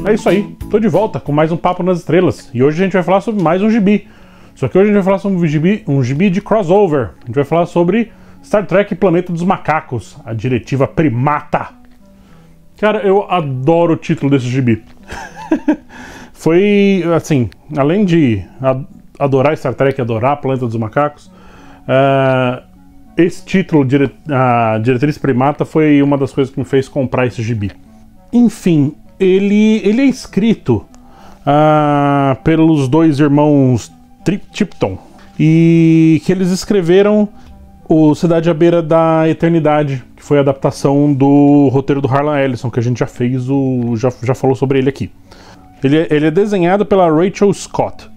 É isso aí, tô de volta com mais um Papo nas Estrelas. E hoje a gente vai falar sobre mais um gibi. Só que hoje a gente vai falar sobre um gibi de crossover. A gente vai falar sobre Star Trek Planeta dos Macacos, a Diretiva Primata. Cara, eu adoro o título desse gibi. Foi, assim, além de adorar Star Trek, adorar Planeta dos Macacos, esse título, a Diretriz Primata, foi uma das coisas que me fez comprar esse gibi. Enfim, ele é escrito pelos dois irmãos Tipton, e que eles escreveram o Cidade à Beira da Eternidade, que foi a adaptação do roteiro do Harlan Ellison, que a gente já fez, já falou sobre ele aqui. Ele é desenhado pela Rachel Scott.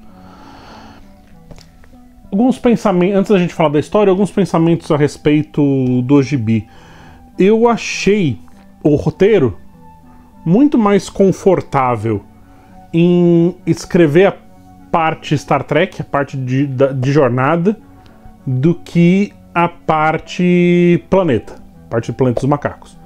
Alguns pensamentos, antes da gente falar da história, alguns pensamentos a respeito do gibi. Eu achei o roteiro muito mais confortável em escrever a parte Star Trek, a parte de jornada, do que a parte planeta, a parte do Planeta dos Macacos.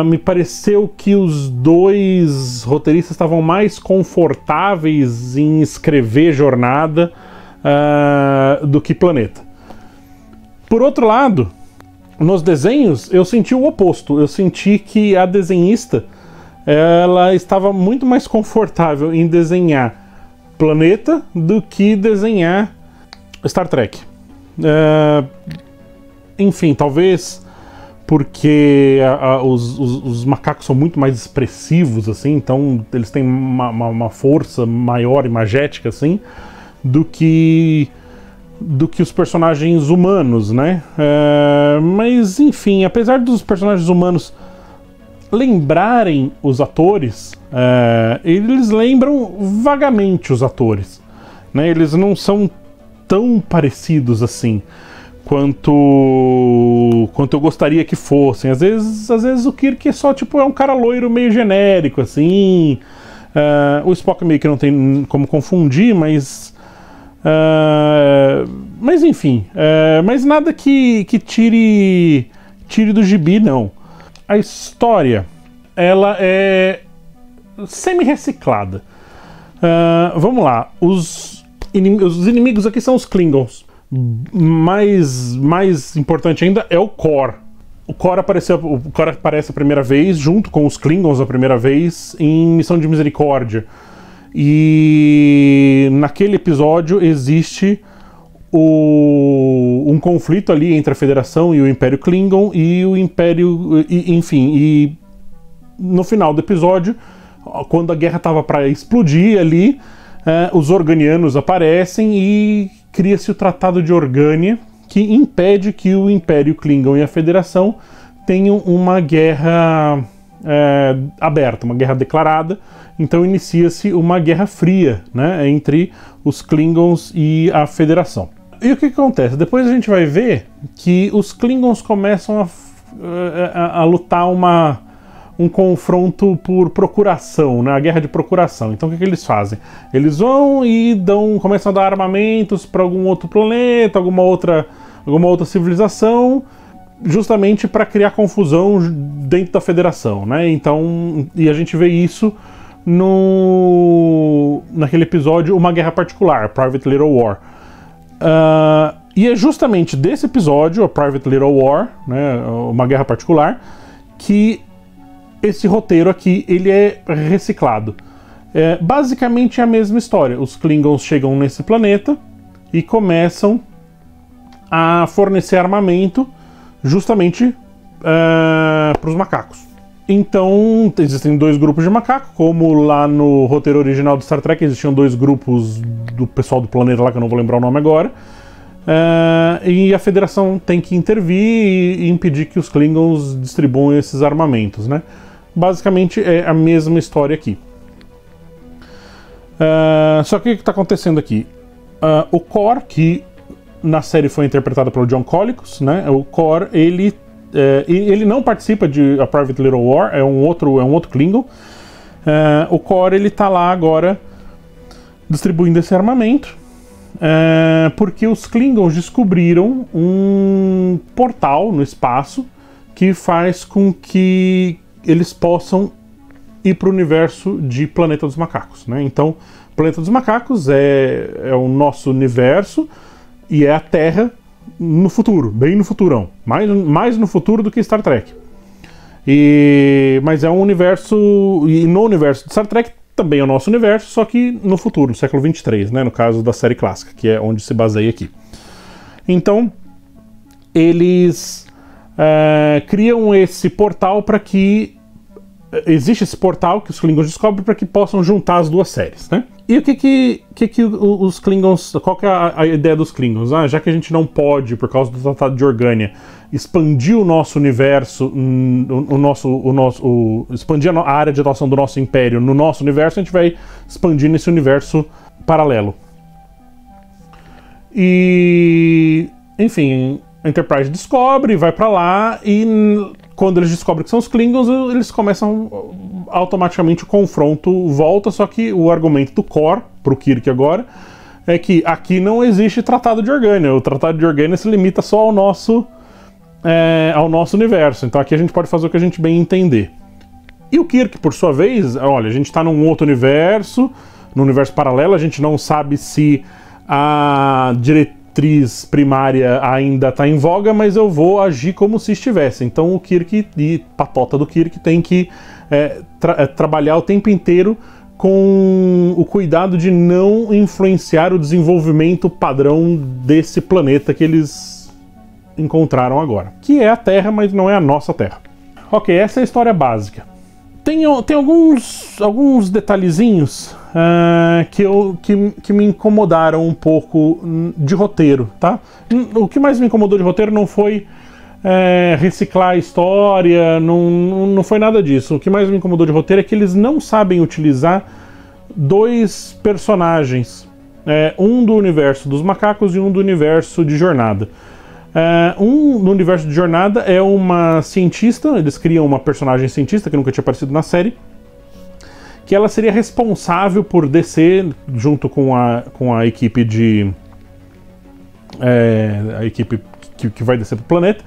Me pareceu que os dois roteiristas estavam mais confortáveis em escrever jornada do que planeta. Por outro lado, nos desenhos eu senti o oposto. Eu senti que a desenhista ela estava muito mais confortável em desenhar planeta do que desenhar Star Trek. Enfim, talvez porque os macacos são muito mais expressivos, assim, então eles têm uma força maior, imagética, assim, do que os personagens humanos, né? Mas, enfim, apesar dos personagens humanos lembrarem os atores, eles lembram vagamente os atores, né? Eles não são tão parecidos assim quanto eu gostaria que fossem. Às vezes o Kirk é só tipo um cara loiro meio genérico assim. O Spock meio que não tem como confundir, mas enfim, mas nada que tire do gibi, não. A história, ela é semi-reciclada. Vamos lá, os inimigos aqui são os Klingons. Mais importante ainda é o Kor. O Kor aparece a primeira vez, junto com os Klingons a primeira vez, em Missão de Misericórdia. E naquele episódio existe um conflito ali entre a Federação e o Império Klingon e o Império... enfim, e no final do episódio, quando a guerra estava para explodir ali, os Organianos aparecem e cria-se o Tratado de Organia, que impede que o Império Klingon e a Federação tenham uma guerra aberta, uma guerra declarada. Então inicia-se uma guerra fria, né, entre os Klingons e a Federação. E o que acontece? Depois a gente vai ver que os Klingons começam a lutar um confronto por procuração, né, a guerra de procuração. Então o que eles fazem? Eles vão e começam a dar armamentos para algum outro planeta, alguma outra civilização, justamente para criar confusão dentro da Federação, né? Então, e a gente vê isso naquele episódio Uma Guerra Particular, Private Little War. E é justamente desse episódio, a Private Little War, né, Uma Guerra Particular, que esse roteiro aqui ele é reciclado. Basicamente é a mesma história. Os Klingons chegam nesse planeta e começam a fornecer armamento justamente para os macacos. Então, existem dois grupos de macaco, como lá no roteiro original do Star Trek existiam dois grupos do pessoal do planeta lá, que eu não vou lembrar o nome agora, e a Federação tem que intervir e impedir que os Klingons distribuam esses armamentos, né? Basicamente é a mesma história aqui. Só que o que está acontecendo aqui? O Kor, que na série foi interpretado pelo John Colicos, né? O Kor, ele não participa de A Private Little War, é um outro Klingon. O Kor, ele tá lá agora distribuindo esse armamento, porque os Klingons descobriram um portal no espaço que faz com que eles possam e para o universo de Planeta dos Macacos, né? Então, Planeta dos Macacos é o nosso universo e é a Terra no futuro, bem no futurão, mais no futuro do que Star Trek. Mas é um universo, e no universo de Star Trek também é o nosso universo, só que no futuro, no século 23, né, no caso da série clássica, que é onde se baseia aqui. Então, eles criam esse portal para que... Existe esse portal que os Klingons descobrem para que possam juntar as duas séries, né? E o que os Klingons... Qual que é a ideia dos Klingons? Já que a gente não pode, por causa do Tratado de Organia, expandir o nosso universo, expandir a área de atuação do nosso império no nosso universo, a gente vai expandir nesse universo paralelo. E... Enfim, a Enterprise descobre, vai pra lá e... Quando eles descobrem que são os Klingons, eles começam automaticamente o confronto volta, só que o argumento do Core, pro Kirk agora, é que aqui não existe Tratado de Organia. O Tratado de Organia se limita só ao nosso universo. Então aqui a gente pode fazer o que a gente bem entender. E o Kirk, por sua vez, olha, a gente tá num outro universo, num universo paralelo, a gente não sabe se a diretriz primária ainda está em voga, mas eu vou agir como se estivesse. Então o Kirk e patota do Kirk tem que trabalhar o tempo inteiro com o cuidado de não influenciar o desenvolvimento padrão desse planeta que eles encontraram agora, que é a Terra, mas não é a nossa Terra. Ok, essa é a história básica. Tem alguns detalhezinhos que me incomodaram um pouco de roteiro, tá? O que mais me incomodou de roteiro não foi reciclar a história, não foi nada disso. O que mais me incomodou de roteiro é que eles não sabem utilizar dois personagens, um do universo dos macacos e um do universo de Jornada. No universo de Jornada é uma cientista, eles criam uma personagem cientista que nunca tinha aparecido na série, que ela seria responsável por descer junto com a equipe de... a equipe que vai descer pro planeta,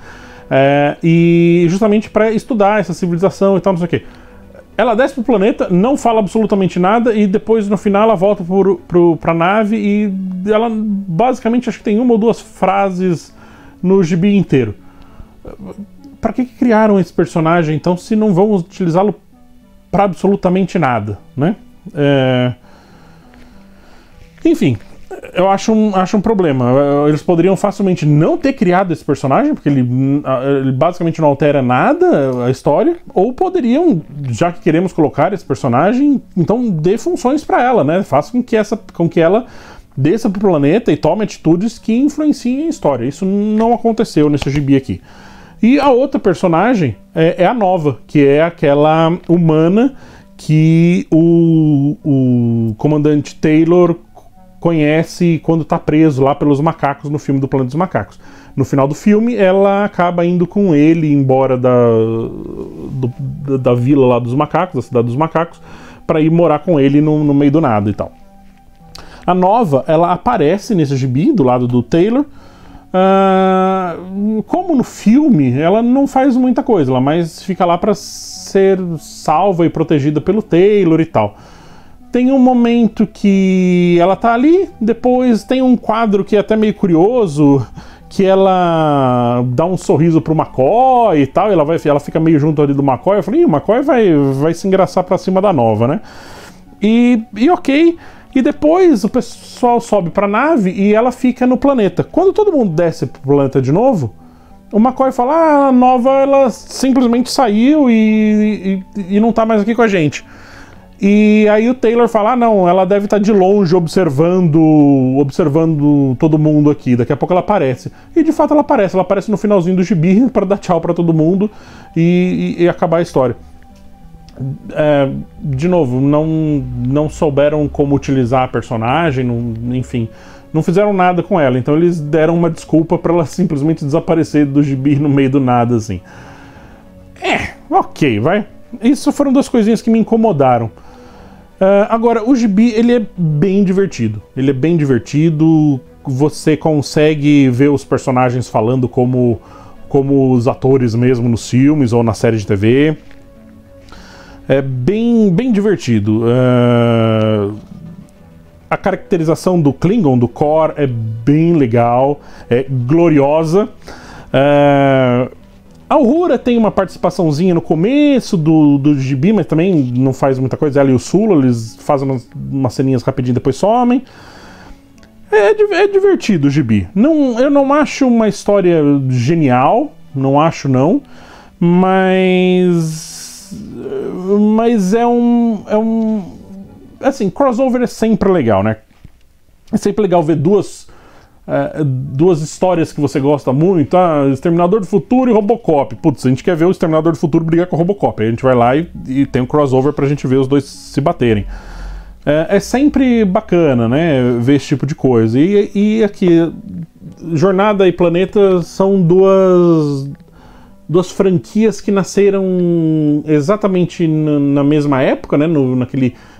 e justamente para estudar essa civilização e tal, não sei o quê. Ela desce pro planeta, não fala absolutamente nada, e depois no final ela volta pra nave e ela basicamente acho que tem uma ou duas frases no gibi inteiro. Pra que criaram esse personagem, então, se não vão utilizá-lo pra absolutamente nada, né? Enfim, eu acho um problema. Eles poderiam facilmente não ter criado esse personagem, porque ele basicamente não altera nada a história, ou poderiam, já que queremos colocar esse personagem, então dê funções pra ela, né? Faça com que ela desça pro planeta e tome atitudes que influenciem a história. Isso não aconteceu nesse gibi aqui. E a outra personagem é a Nova, que é aquela humana que o comandante Taylor conhece quando tá preso lá pelos macacos no filme do Planeta dos Macacos. No final do filme, ela acaba indo com ele embora da vila lá dos macacos, da cidade dos macacos, para ir morar com ele no meio do nada e tal. A Nova, ela aparece nesse gibi, do lado do Taylor. Como no filme, ela não faz muita coisa, ela mais fica lá para ser salva e protegida pelo Taylor e tal. Tem um momento que ela tá ali, depois tem um quadro que é até meio curioso, que ela dá um sorriso pro McCoy e tal, e ela fica meio junto ali do McCoy. Eu falei, o McCoy vai se engraçar pra cima da Nova, né? E ok. E depois o pessoal sobe pra nave e ela fica no planeta. Quando todo mundo desce pro planeta de novo, o McCoy fala, a Nova ela simplesmente saiu e não tá mais aqui com a gente. E aí o Taylor fala, não, ela deve estar de longe observando todo mundo aqui, daqui a pouco ela aparece. E de fato ela aparece no finalzinho do gibi para dar tchau pra todo mundo e acabar a história. De novo, não souberam como utilizar a personagem, enfim, não fizeram nada com ela, então eles deram uma desculpa pra ela simplesmente desaparecer do gibi no meio do nada, assim. Ok, vai. Isso foram duas coisinhas que me incomodaram. Agora, o gibi, ele é bem divertido. Ele é bem divertido, você consegue ver os personagens falando como os atores mesmo nos filmes ou na série de TV. É bem divertido. A caracterização do Klingon, do Kor, é bem legal, é gloriosa. A Uhura tem uma participaçãozinha no começo do gibi, mas também não faz muita coisa. Ela e o Sulu, eles fazem umas ceninhas rapidinho e depois somem. É divertido o gibi. Eu não acho uma história genial, não acho não, mas assim, crossover é sempre legal, né? É sempre legal ver duas histórias que você gosta muito, Exterminador do Futuro e Robocop. Putz, a gente quer ver o Exterminador do Futuro brigar com o Robocop. Aí a gente vai lá e tem um crossover pra gente ver os dois se baterem. É sempre bacana, né, ver esse tipo de coisa. E aqui, Jornada e Planeta são duas franquias que nasceram exatamente na mesma época, né,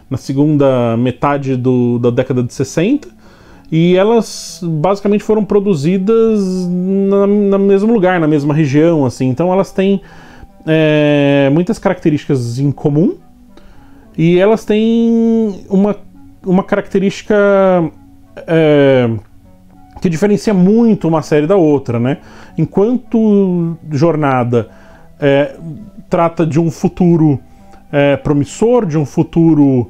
na segunda metade da década de 60. E elas basicamente foram produzidas no mesmo lugar, na mesma região, assim. Então elas têm muitas características em comum. E elas têm uma característica que diferencia muito uma série da outra, né? Enquanto Jornada trata de um futuro promissor, de um futuro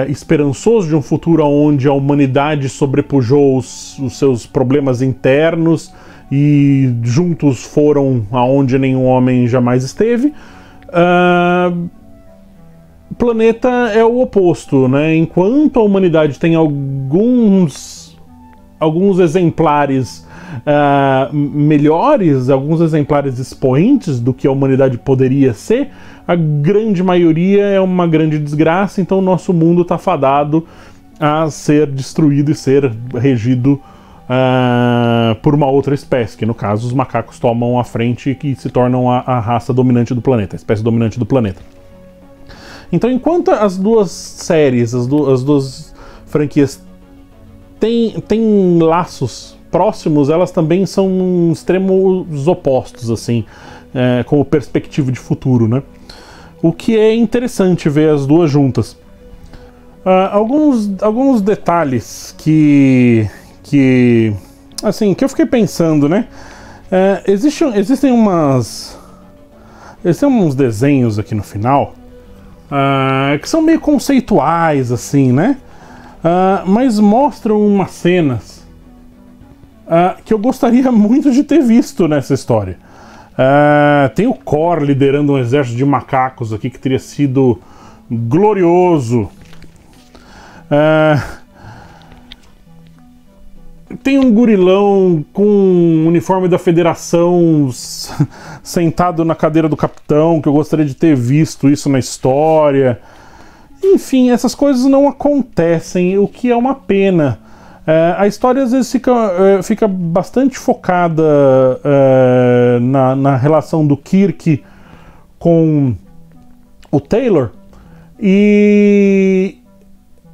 esperançoso, de um futuro onde a humanidade sobrepujou os seus problemas internos e juntos foram aonde nenhum homem jamais esteve. Planeta é o oposto, né? Enquanto a humanidade tem alguns exemplares melhores, alguns exemplares expoentes do que a humanidade poderia ser, a grande maioria é uma grande desgraça, então o nosso mundo está fadado a ser destruído e ser regido por uma outra espécie, que no caso os macacos tomam a frente e se tornam a raça dominante do planeta, a espécie dominante do planeta. Então, enquanto as duas séries, as duas franquias têm laços próximos, elas também são extremos opostos, assim, como perspectiva de futuro, né? O que é interessante ver as duas juntas. Alguns detalhes que eu fiquei pensando, né? Existem uns desenhos aqui no final que são meio conceituais, assim, né? Mas mostram umas cenas que eu gostaria muito de ter visto nessa história. Tem o Kor liderando um exército de macacos aqui que teria sido glorioso. Tem um gurilão com um uniforme da Federação sentado na cadeira do capitão, que eu gostaria de ter visto isso na história. Enfim, essas coisas não acontecem, o que é uma pena. A história às vezes fica bastante focada na relação do Kirk com o Taylor, e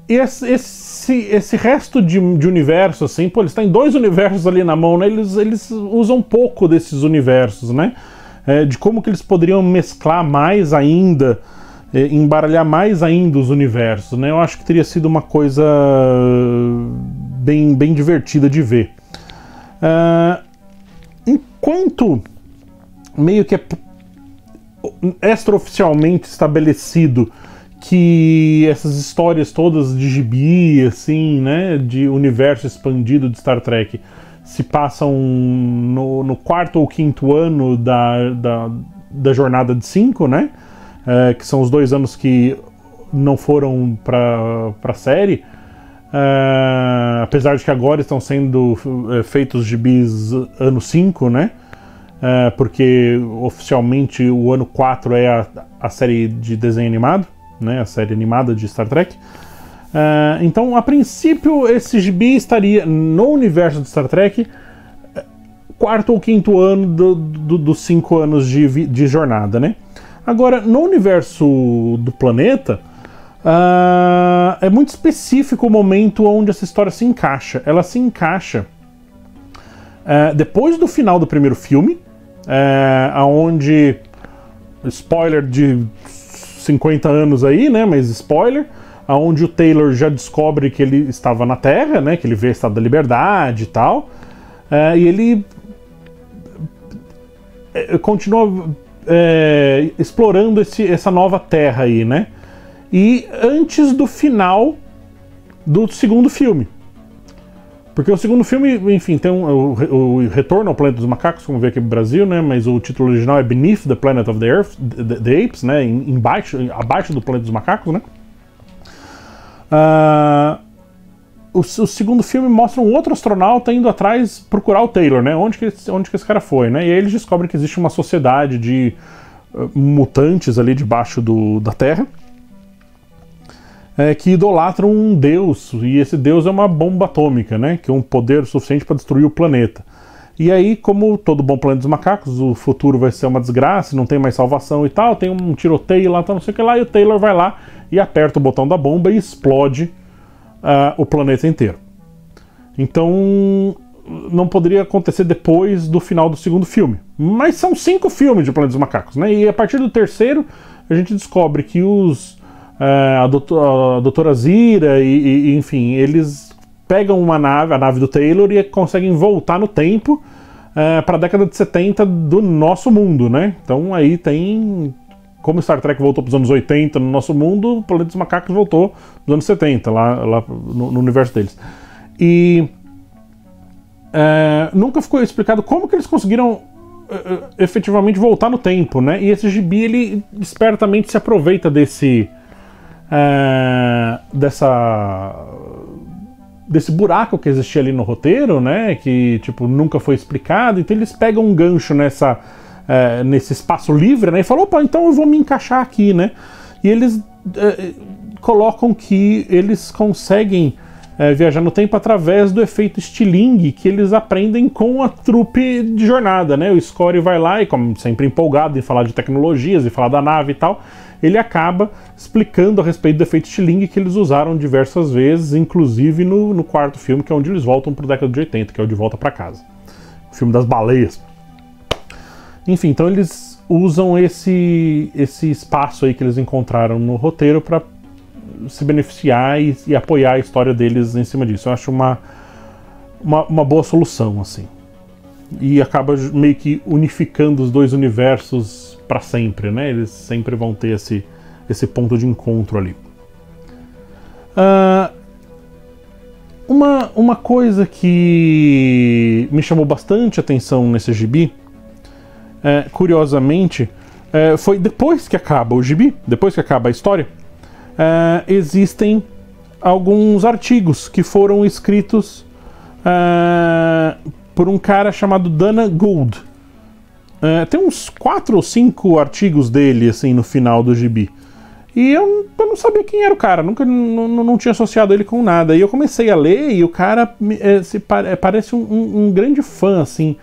esse resto de universo, assim, pô, eles têm dois universos ali na mão, né? Eles usam pouco desses universos, né? De como que eles poderiam mesclar mais ainda, embaralhar mais ainda os universos, né? Eu acho que teria sido uma coisa bem divertida de ver. Enquanto meio que é extraoficialmente estabelecido que essas histórias todas de gibi, assim, né, de universo expandido de Star Trek se passam no quarto ou quinto ano da jornada de 5, né, que são os 2 anos que não foram para a série, apesar de que agora estão sendo feitos gibis ano 5, né, porque oficialmente o ano 4 é a série de desenho animado, né, a série animada de Star Trek. Então, a princípio, esse gibi estaria no universo de Star Trek, quarto ou quinto ano dos 5 anos de jornada, né? Agora, no universo do planeta, é muito específico o momento onde essa história se encaixa. Ela se encaixa depois do final do primeiro filme, onde, spoiler de 50 anos aí, né? Mas spoiler, aonde o Taylor já descobre que ele estava na Terra, né? Que ele vê o Estado da Liberdade e tal. E ele continua explorando essa nova Terra aí, né? E antes do final do segundo filme. Porque o segundo filme, enfim, tem o Retorno ao Planeta dos Macacos, como vê aqui no Brasil, né? Mas o título original é Beneath the Planet of the Earth, the Apes, né? Abaixo do Planeta dos Macacos, né? O segundo filme mostra um outro astronauta indo atrás procurar o Taylor, né? Onde que esse cara foi, né? E aí eles descobrem que existe uma sociedade de mutantes ali debaixo da Terra. Que idolatram um deus, e esse deus é uma bomba atômica, né? Que é um poder suficiente para destruir o planeta. E aí, como todo bom planeta dos macacos, o futuro vai ser uma desgraça, não tem mais salvação e tal, tem um tiroteio lá, não sei o que lá, e o Taylor vai lá e aperta o botão da bomba e explode o planeta inteiro. Então, não poderia acontecer depois do final do segundo filme. Mas são 5 filmes de Planeta dos Macacos, né? E a partir do terceiro, a gente descobre que a doutora Zira e enfim, eles pegam a nave do Taylor e conseguem voltar no tempo para a década de 70 do nosso mundo, né? Então aí tem, como Star Trek voltou para os anos 80 no nosso mundo, o Planeta dos Macacos voltou nos anos 70, lá no universo deles. E nunca ficou explicado como que eles conseguiram efetivamente voltar no tempo, né? E esse gibi, ele espertamente se aproveita desse buraco que existia ali no roteiro, né, que tipo nunca foi explicado. Então eles pegam um gancho nesse espaço livre, né, e falam, opa, então eu vou me encaixar aqui, né, e eles colocam que eles conseguem viajar no tempo através do efeito estilingue que eles aprendem com a trupe de jornada, né. O Scotty vai lá e, como sempre empolgado em falar de tecnologias e falar da nave e tal, ele acaba explicando a respeito do efeito estilingue que eles usaram diversas vezes, inclusive no quarto filme, que é onde eles voltam para a década de 80, que é o De Volta para Casa. O filme das baleias. Enfim, então eles usam esse espaço aí que eles encontraram no roteiro para se beneficiar e apoiar a história deles em cima disso. Eu acho uma boa solução, assim. E acaba meio que unificando os dois universos para sempre, né? Eles sempre vão ter esse ponto de encontro ali. Uma coisa que me chamou bastante atenção nesse gibi, curiosamente, foi depois que acaba o gibi, depois que acaba a história, existem alguns artigos que foram escritos por um cara chamado Dana Gould. Tem uns 4 ou 5 artigos dele assim no final do gibi. E eu não sabia quem era o cara, nunca não tinha associado ele com nada. E eu comecei a ler e o cara parece um grande fã assim,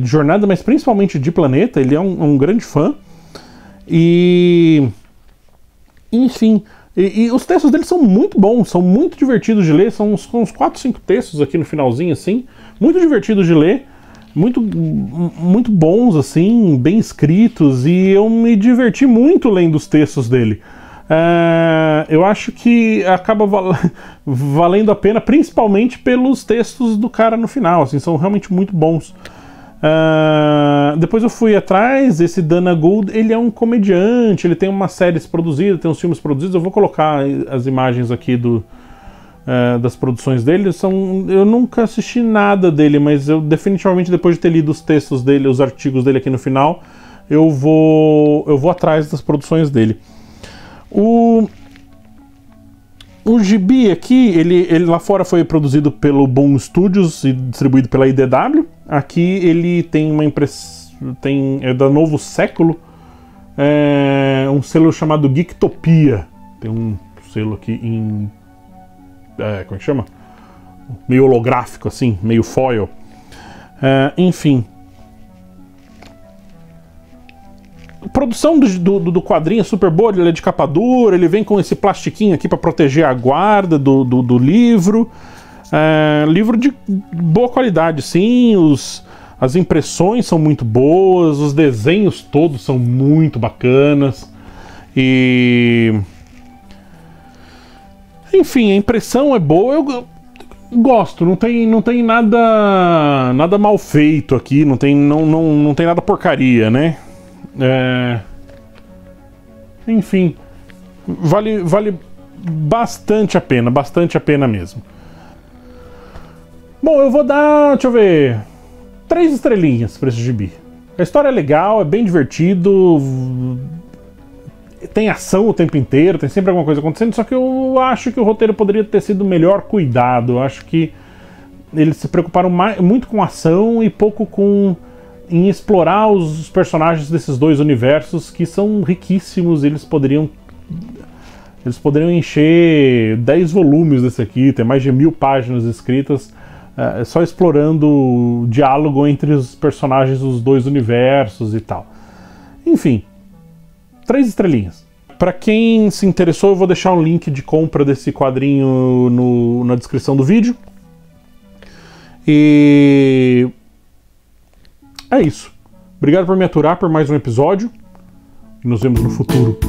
de jornada, mas principalmente de planeta. Ele é um grande fã. E enfim, e os textos dele são muito bons, são muito divertidos de ler. São uns 4, 5 textos aqui no finalzinho assim, muito divertidos de ler. Muito bons, assim, bem escritos, e eu me diverti muito lendo os textos dele. Eu acho que acaba valendo a pena, principalmente pelos textos do cara no final, assim, são realmente muito bons. Depois eu fui atrás, esse Dana Gould, ele é um comediante, ele tem umas séries produzidas, tem uns filmes produzidos, eu vou colocar as imagens aqui das produções dele. Eu nunca assisti nada dele, mas eu definitivamente, depois de ter lido os textos dele, os artigos dele aqui no final, eu vou atrás das produções dele. O gibi aqui, ele lá fora foi produzido pelo Boom Studios e distribuído pela IDW. Aqui ele tem uma impressão, é da Novo Século, um selo chamado Geektopia. Tem um selo aqui em como é que chama? Meio holográfico, assim, meio foil. Enfim. A produção do quadrinho é super boa, ele é de capa dura, ele vem com esse plastiquinho aqui para proteger a guarda do livro. Livro de boa qualidade, sim. As impressões são muito boas, os desenhos todos são muito bacanas. E... enfim, a impressão é boa, eu gosto, não tem nada mal feito aqui, não tem nada porcaria, né? Enfim, vale bastante a pena mesmo. Bom, eu vou dar, deixa eu ver, 3 estrelinhas pra esse gibi. A história é legal, é bem divertido, tem ação o tempo inteiro, tem sempre alguma coisa acontecendo, só que eu acho que o roteiro poderia ter sido melhor cuidado. Eu acho que eles se preocuparam muito com ação e pouco em explorar os personagens desses dois universos que são riquíssimos. Eles poderiam encher 10 volumes desse aqui, ter mais de 1000 páginas escritas só explorando o diálogo entre os personagens dos dois universos e tal. Enfim, 3 estrelinhas. Para quem se interessou, eu vou deixar um link de compra desse quadrinho na descrição do vídeo. E é isso. Obrigado por me aturar por mais um episódio. E nos vemos no futuro.